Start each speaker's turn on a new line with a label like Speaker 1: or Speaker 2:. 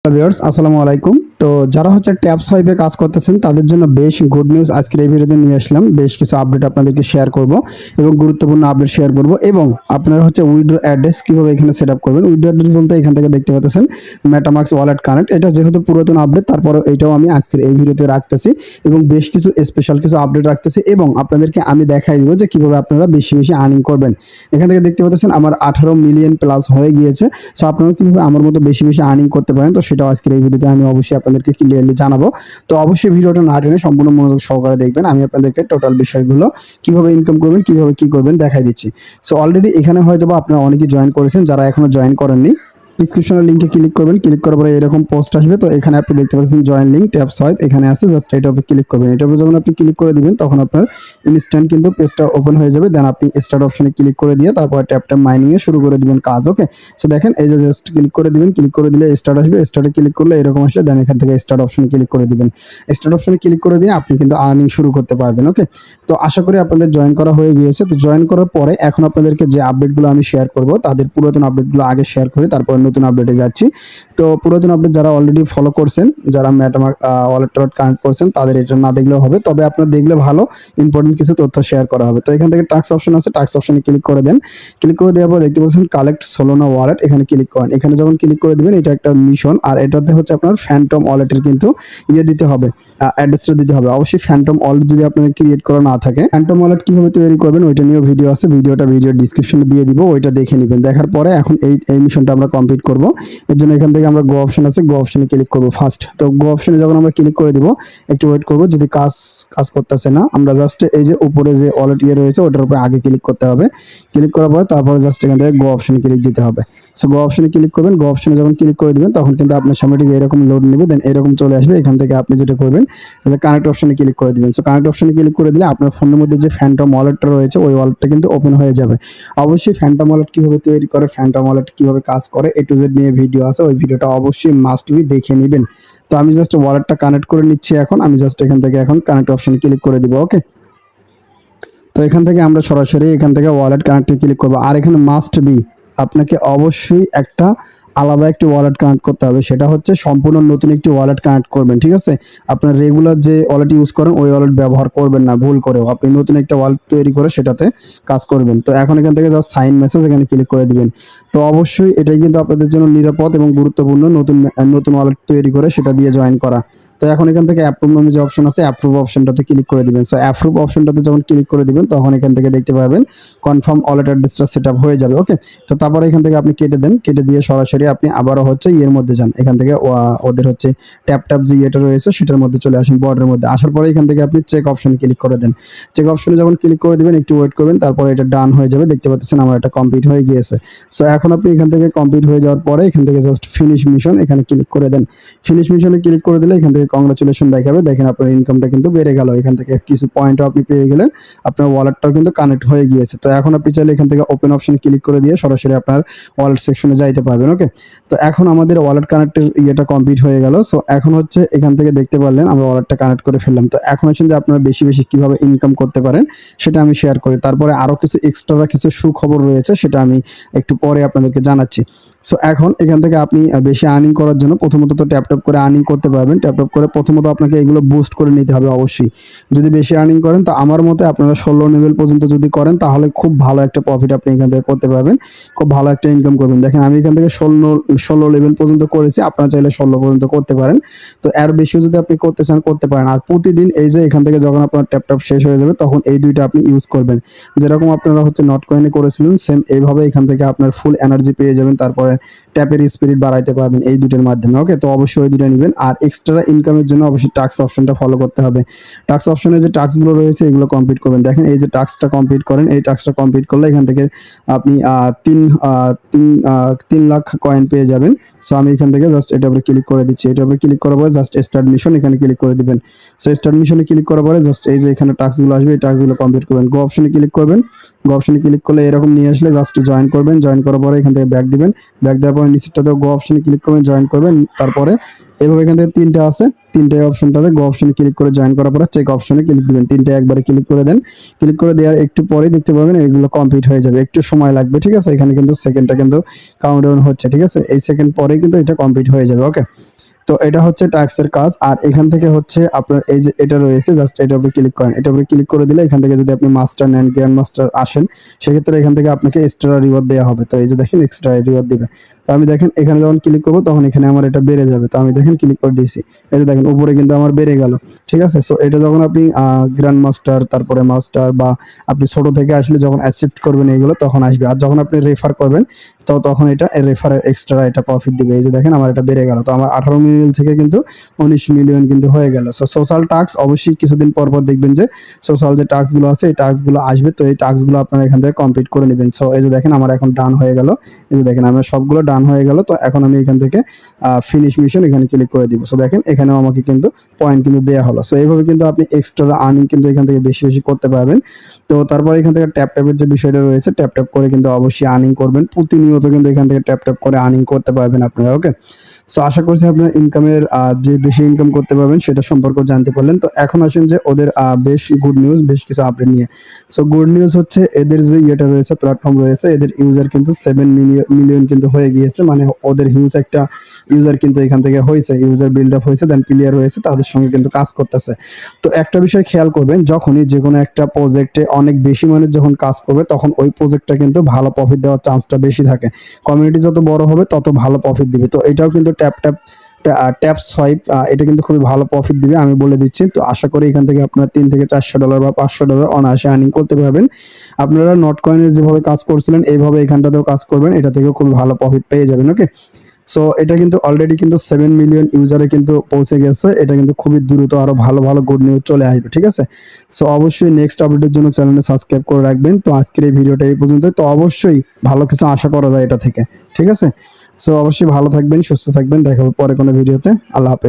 Speaker 1: Viewers আসসালামু আলাইকুম। তো যারা হচ্ছে ট্যাব সোয়াইপে কাজ করতেছেন তাদের জন্য বেশ গুড নিউজ আজকের এই ভিডিওতে নিয়ে আসলাম। বেশ কিছু আপডেট আপনাদেরকে শেয়ার করব এবং গুরুত্বপূর্ণ আপডেট শেয়ার করব এবং আপনারা হচ্ছে উইথড্র অ্যাড্রেস কিভাবে এখানে সেট আপ করবেন। উইথড্র অ্যাড্রেস বলতে এখান থেকে দেখতে পাচ্ছেন মেটামাক্স ওয়ালেট কানেক্ট। এটা যেহেতু পুরাতন আপডেট তারপরে এটাও আমি আজকের এই ভিডিওতে রাখতেছি এবং বেশ কিছু স্পেশাল কিছু আপডেট রাখতেছি এবং আপনাদেরকে আমি দেখাই দিব যে কিভাবে আপনারা বেশি বেশি আর্নিং করবেন। এখান থেকে দেখতে পাচ্ছেন আমার 18 মিলিয়ন প্লাস হয়ে গিয়েছে। সো আপনারা কিভাবে আমার মতো বেশি বেশি আর্নিং করতে পারেন তো সেটাও আজকের এই ভিডিওতে আমি অবশ্যই আপনাদেরকে ক্লিয়ারলি জানাবো। তো অবশ্যই ভিডিওটা না টেনে সম্পূর্ণ মনোযোগ সহকারে দেখবেন। আমি আপনাদেরকে টোটাল বিষয়গুলো কিভাবে ইনকাম করবেন, কিভাবে কি করবেন দেখাই দিচ্ছি। সো অলরেডি এখানে হয়তো বা আপনারা অনেকেই জয়েন করেছেন, যারা এখনো জয়েন করেননি ডিসক্রিপশনের লিংকে ক্লিক করবেন। ক্লিক করার পরে এরকম পোস্ট আসবে। তো এখানে আপনি দেখতে পাচ্ছেন জয়েন লিংক ট্যাব সোয়াইপ এখানে আছে, জাস্ট এটার উপর ক্লিক করবেন। এটার উপর যখন আপনি ক্লিক করে দিবেন তখন আপনার ইনস্ট্যান্ট কিন্তু পেজটা ওপেন হয়ে যাবে। দেন আপনি স্টার্ট অপশনে ক্লিক করে দিয়ে তারপর ট্যাব মাইনিং এ শুরু করে দিবেন কাজ। ওকে, সো দেখেন এই যে জাস্ট ক্লিক করে দিবেন। ক্লিক করে দিলে স্টার্ট আসবে। স্টার্টে ক্লিক করলে এরকম আসলে দেন এখান থেকে স্টার্ট অপশনে ক্লিক করে দিবেন। স্টার্ট অপশনে ক্লিক করে দিয়ে আপনি কিন্তু আর্নিং শুরু করতে পারবেন। ওকে, তো আশা করি আপনাদের জয়েন করা হয়ে গিয়েছে। তো জয়েন করার পরে এখন আপনাদেরকে যে আপডেটগুলো আমি শেয়ার করব তাদের পুরাতন আপডেটগুলো আগে শেয়ার করে তারপর নতুন আপডেটে যাচ্ছি। তো পুরাতন আপডেট যারা অলরেডি ফলো করছেন, যারা মেটামাস্ক ওয়ালেট কানেক্ট করছেন তাদের এটা না দেখলেও হবে, তবে আপনারা দেখলে ভালো ইম্পর্টেন্ট কিছু তথ্য শেয়ার করা হবে। তো এখান থেকে টাস্ক অপশন আছে, টাস্ক অপশনে ক্লিক করে দেন। ক্লিক করে দেওয়ার পর দেখতে পাচ্ছেন কালেক্ট সোলোনা ওয়ালেট, এখানে ক্লিক করেন। এখানে যখন ক্লিক করে দিবেন এটা একটা মিশন, আর এটাতে হচ্ছে আপনার ফ্যান্টম ওয়ালেটের কিন্তু দিতে হবে, অ্যাড্রেসটা দিতে হবে। অবশ্যই ফ্যান্টম ওয়ালেট যদি আপনাদের ক্রিয়েট করা না থাকে, ফ্যান্টম ওয়ালেট কিভাবে তৈরি করবেন ওইটা নিয়েও ভিডিও আছে, ভিডিও ডিসক্রিপশনে দিয়ে দিব, ওইটা দেখে নেবেন। দেখার পরে এখন এই মিশনটা আমরা কমপ্লিট করব। এর জন্য এখান থেকে আমরা গো অপশন আছে, গো অপশনে ক্লিক করব ফার্স্ট। তো গো অপশনে যখন আমরা ক্লিক করে দিব একটু ওয়েট করব, যদি কাজ করতেছে না আমরা জাস্ট এই যে উপরে যে ওয়ালেট রয়েছে ওটার উপরে আগে ক্লিক করতে হবে। ক্লিক করার পর তারপরে জাস্ট এখান থেকে গো অপশনে ক্লিক দিতে হবে। সো গো অপশনে ক্লিক করবেন। গো অপশনে যখন ক্লিক করে দিবেন তখন কিন্তু আপনার সামনে ঠিক এরকম লোড নেবে, দেন এরকম চলে আসবে। এখান থেকে আপনি যেটা করবেন কানেক্ট অপশনে ক্লিক করে দিবেন। সো কানেক্ট অপশনে ক্লিক করে দিলে আপনার ফোনের মধ্যে যে ফ্যান্টম ওয়ালেটটা রয়েছে ওই ওয়ালেটটা কিন্তু ওপেন হয়ে যাবে। অবশ্যই ফ্যান্টম ওয়ালেট কিভাবে তৈরি করে, ফ্যান্টম ওয়ালেট কিভাবে কাজ করে এ টু জেড নিয়ে ভিডিও আছে, ওই ভিডিওটা অবশ্যই মাস্ট বি দেখে নেবেন। তো আমি জাস্ট ওয়ালেটটা কানেক্ট করে নিচ্ছি এখন। আমি জাস্ট এখান থেকে এখন কানেক্ট অপশনে ক্লিক করে দিব। ওকে, তো এখান থেকে আমরা সরাসরি এখান থেকে ওয়ালেট কানেক্টে ক্লিক করব। আর এখানে মাস্ট বি আপনাকে অবশ্যই একটা আলাদা একটি ওয়ালেট কানেক্ট করতে হবে, সেটা হচ্ছে সম্পূর্ণ নতুন একটি ওয়ালেট কানেক্ট করবেন। ঠিক আছে, আপনার রেগুলার যে ওয়ালেট ইউজ করেন ওই ওয়ালেট ব্যবহার করবেন না ভুল করেও, আপনি নতুন একটা ওয়ালেট তৈরি করে সেটাতে কাজ করবেন। তো এখন এখান থেকে জাস্ট সাইন মেসেজ এখানে ক্লিক করে দিবেন। তো অবশ্যই এটাই কিন্তু আপনাদের জন্য নিরাপদ এবং গুরুত্বপূর্ণ, নতুন ওয়ালেট তৈরি করে সেটা দিয়ে জয়েন করা। তো এখন এখান থেকে অ্যাপ্রুভ নামে যে অপশন আছে অ্যাপ্রুভ অপশনটাতে ক্লিক করে দিবেন। সো অ্যাপ্রুভ অপশনটাতে যখন ক্লিক করে দিবেন তখন এখান থেকে দেখতে পাবেন কনফার্ম ওয়ালেট অ্যাড্রেসটা সেটআপ হয়ে যাবে। ওকে, তো তারপরে এখান থেকে আপনি কেটে দেন, কেটে দিয়ে সরাসরি আপনি আবারও হচ্ছে এর মধ্যে যান। এখান থেকে ওদের হচ্ছে ট্যাপ যে এটা রয়েছে সেটার মধ্যে চলে আসুন, বর্ডের মধ্যে আসার পরে এখান থেকে আপনি চেক অপশনে ক্লিক করে দেন। চেক অপশনে যখন ক্লিক করে দিবেন একটু ওয়েট করবেন, তারপরে এটা ডান হয়ে যাবে। দেখতে পাচ্ছেন আমার এটা কমপ্লিট হয়ে গিয়েছে। সো এখন আপনি এখান থেকে কমপ্লিট হয়ে যাওয়ার পরে এখান থেকে জাস্ট ফিনিশ মিশন এখানে ক্লিক করে দেন। ফিনিশ মিশনে ক্লিক করে দিলে এখান থেকে কংগ্রাচুলেশন দেখাবে। দেখেন আপনার ইনকামটা কিন্তু বেড়ে গেল, এখান থেকে কিছু পয়েন্টও আপনি পেয়ে গেলেন, আপনার ওয়ালেটটাও কিন্তু কানেক্ট হয়ে গিয়েছে। তো এখন আপনি চাইলে এখান থেকে ওপেন অপশন ক্লিক করে দিয়ে সরাসরি আপনার ওয়ালেট সেকশনে যাইতে পারবেন। ওকে, তো এখন আমাদের ওয়ালেট কানেক্টের ইয়েটা কমপ্লিট হয়ে গেল। সো এখন হচ্ছে এখান থেকে দেখতে পারলেন আমরা ওয়ালেটটা কানেক্ট করে ফেললাম। তো এখন হচ্ছে যে আপনারা বেশি বেশি কিভাবে ইনকাম করতে পারেন সেটা আমি শেয়ার করি। তারপরে আরো কিছু এক্সট্রা কিছু সুখবর রয়েছে সেটা আমি একটু পরে আপনাদেরকে জানাচ্ছি। সো এখন এখান থেকে আপনি বেশি আর্নিং করার জন্য প্রথমত তো ট্যাপ করে আর্নিং করতে পারবেন। ট্যাপ করে প্রথমত আপনাকে এগুলো বুস্ট করে নিতে হবে অবশ্যই। যদি বেশি আর্নিং করেন তো আমার মতে আপনারা 16 লেভেল পর্যন্ত যদি করেন তাহলে খুব ভালো একটা প্রফিট আপনি এখান থেকে করতে পারবেন, খুব ভালো একটা ইনকাম করবেন। দেখেন আমি এখান থেকে 16 লেভেল পর্যন্ত করেছি, আপনারা চাইলে 16 পর্যন্ত করতে পারেন। তো এর বেশি যদি আপনি করতে চান করতে পারেন। আর প্রতিদিন এই যে এখান থেকে যখন আপনার ট্যাপ শেষ হয়ে যাবে তখন এই দুইটা আপনি ইউজ করবেন, যেরকম আপনারা হচ্ছে নট কয়েনে করেছিলেন সেম এইভাবে এখান থেকে আপনার ফুল এনার্জি পেয়ে যাবেন। তারপরে ট্যাপের স্পিড বাড়াইতে পারবেন এই দুটোর মাধ্যমে। ওকে, তো অবশ্যই ওই দুটো নেবেন। আর এক্সট্রা ইনকামের জন্য অবশ্যই টাস্ক অপশনটা ফলো করতে হবে। টাস্ক অপশনে যে টাস্কগুলো রয়েছে এগুলো কমপ্লিট করবেন। দেখেন এই যে টাস্কটা কমপ্লিট করেন, এই টাস্কটা কমপ্লিট করলে এখান থেকে আপনি 3 লাখ কয়েন পেয়ে যাবেন। সো আমি এখান থেকে জাস্ট এটার উপরে ক্লিক করে দিচ্ছি। এটার উপরে ক্লিক করার পরে জাস্ট স্টার্ট মিশন এখানে ক্লিক করে দিবেন। সো স্টার্ট মিশনে ক্লিক করার পরে জাস্ট এই যে এখানে টাস্কগুলো আসবে এই টাস্কগুলো কমপ্লিট করবেন। গো অপশনে ক্লিক করবেন। গো অপশনে ক্লিক করলে এরকম নিয়ে আসলে জাস্ট জয়েন করবেন। জয়েন করার পরে এখান থেকে ব্যাক দিবেন। ব্যাক দেওয়ার পরে নিচেরটাতে গো অপশনে ক্লিক করবেন, জয়েন করবেন। তারপরে এভাবে এখান থেকে তিনটা আছে, তিনটে অপশনটাতে গো অপশনে ক্লিক করে জয়েন করার পরে চেক অপশনে ক্লিক দিবেন, তিনটে একবারে ক্লিক করে দেন। ক্লিক করে দেওয়ার একটু পরেই দেখতে পাবেন এগুলো কমপ্লিট হয়ে যাবে, একটু সময় লাগবে, ঠিক আছে। এখানে কিন্তু সেকেন্ডটা কিন্তু কাউন্টডাউন হচ্ছে, ঠিক আছে। এই সেকেন্ড পরেই কিন্তু এটা কমপ্লিট হয়ে যাবে। ওকে, তো এটা হচ্ছে ট্যাক্সের কাজ। আর এখান থেকে হচ্ছে আপনার এই যে এটা রয়েছে, জাস্ট এটার উপরে ক্লিক করেন। এটার উপরে ক্লিক করে দিলে এখান থেকে যদি আপনি মাস্টার নেন, গ্র্যান্ড মাস্টার আসেন, সেক্ষেত্রে এখান থেকে আপনাকে এক্সট্রা রিওয়ার্ড দেওয়া হবে। তো এই যে দেখেন এক্সট্রা রিওয়ার্ড দিবে। তো আমি দেখেন এখানে যখন ক্লিক করবো তখন এখানে আমার এটা বেড়ে যাবে। তো আমি দেখেন ক্লিক করে দিয়েছি, এই যে দেখেন উপরে কিন্তু আমার বেড়ে গেল, ঠিক আছে। সো এটা যখন আপনি গ্র্যান্ড মাস্টার, তারপরে মাস্টার, বা আপনি ছোট থেকে আসলে যখন অ্যাকসেপ্ট করবেন এইগুলো তখন আসবে। আর যখন আপনি রেফার করবেন তো তখন এটা রেফারের এক্সট্রা এটা প্রফিট দিবে। এই যে দেখেন আমার এটা বেড়ে গেল। তো আমার 18 মিলিয়ন থেকে কিন্তু 19 মিলিয়ন কিন্তু হয়ে গেল। সো সোশ্যাল টাস্ক অবশ্যই কিছুদিন পর পর দেখবেন যে সোশ্যাল যে টাস্কগুলো আছে এই টাস্কগুলো আসবে। তো এই টাস্কগুলো আপনারা এখান থেকে কমপ্লিট করে নেবেন। সো এই যে দেখেন আমার এখন ডান হয়ে গেল, এই যে দেখেন আমার সবগুলো ডান হয়ে গেল। তো এখন আমি এখান থেকে ফিনিশ মিশন এখানে ক্লিক করে দিব। সো দেখেন এখানেও আমাকে কিন্তু পয়েন্ট কিন্তু দেওয়া হলো। সো এইভাবে কিন্তু আপনি এক্সট্রা আর্নিং কিন্তু এখান থেকে বেশি বেশি করতে পারবেন। তো তারপরে এখান থেকে ট্যাপ ট্যাপের যে বিষয়টা রয়েছে, ট্যাপ ট্যাপ করে কিন্তু অবশ্যই আর্নিং করবেন, প্রতিনিয়ত কিন্তু এখান থেকে ট্যাপ ট্যাপ করে আর্নিং করতে পারবেন আপনারা। ওকে, সো আশা করছি আপনার ইনকামের যে বেশি ইনকাম করতে পারবেন সেটা সম্পর্কে জানতে পারলেন। তো এখন আসেন যে ওদের বেশ গুড নিউজ, বেশ কিছু আপডেট নিয়ে। সো গুড নিউজ হচ্ছে এদের যে ইয়েটা রয়েছে, প্ল্যাটফর্ম রয়েছে, এদের ইউজার কিন্তু 7 মিলিয়ন কিন্তু হয়ে গিয়েছে। মানে ওদের হিউজ একটা ইউজার কিন্তু এখান থেকে হয়েছে, ইউজার বিল্ড আপ হয়েছে, দেন প্লেয়ার রয়েছে, তাদের সঙ্গে কিন্তু কাজ করতেছে। তো একটা বিষয় খেয়াল করবেন, যখনই যে কোনো একটা প্রজেক্টে অনেক বেশি মানুষ যখন কাজ করবে তখন ওই প্রজেক্টটা কিন্তু ভালো প্রফিট দেওয়ার চান্সটা বেশি থাকে। কমিউনিটি যত বড় হবে তত ভালো প্রফিট দিবে। তো এটাও কিন্তু ট্যাপ সোয়াইপ এটা কিন্তু খুবই ভালো প্রফিট দিবে, আমি বলে দিচ্ছি। তো আশা করি এখান থেকে আপনারা $3 থেকে $400 বা $500 অনায়াসে আর্নিং করতে পারবেন। আপনারা নট কয়েনের যেভাবে কাজ করছিলেন এইভাবে এখানটাতেও কাজ করবেন, এটা থেকেও খুবই ভালো প্রফিট পেয়ে যাবেন। ওকে, সো এটা কিন্তু অলরেডি কিন্তু 7 মিলিয়ন ইউজারে কিন্তু পৌঁছে গেছে। এটা কিন্তু খুবই দ্রুত আরো ভালো ভালো গুড নিউজ চলে আসবে, ঠিক আছে। সো অবশ্যই নেক্সট আপডেটের জন্য চ্যানেলটা সাবস্ক্রাইব করে রাখবেন। তো আজকের এই ভিডিওটা এই পর্যন্ত। তো অবশ্যই ভালো কিছু আশা করা যায় এটা থেকে, ঠিক আছে। সো অবশ্যই ভালো থাকবেন, সুস্থ থাকবেন, দেখা হবে পরে কোনো ভিডিওতে। আল্লাহ হাফেজ।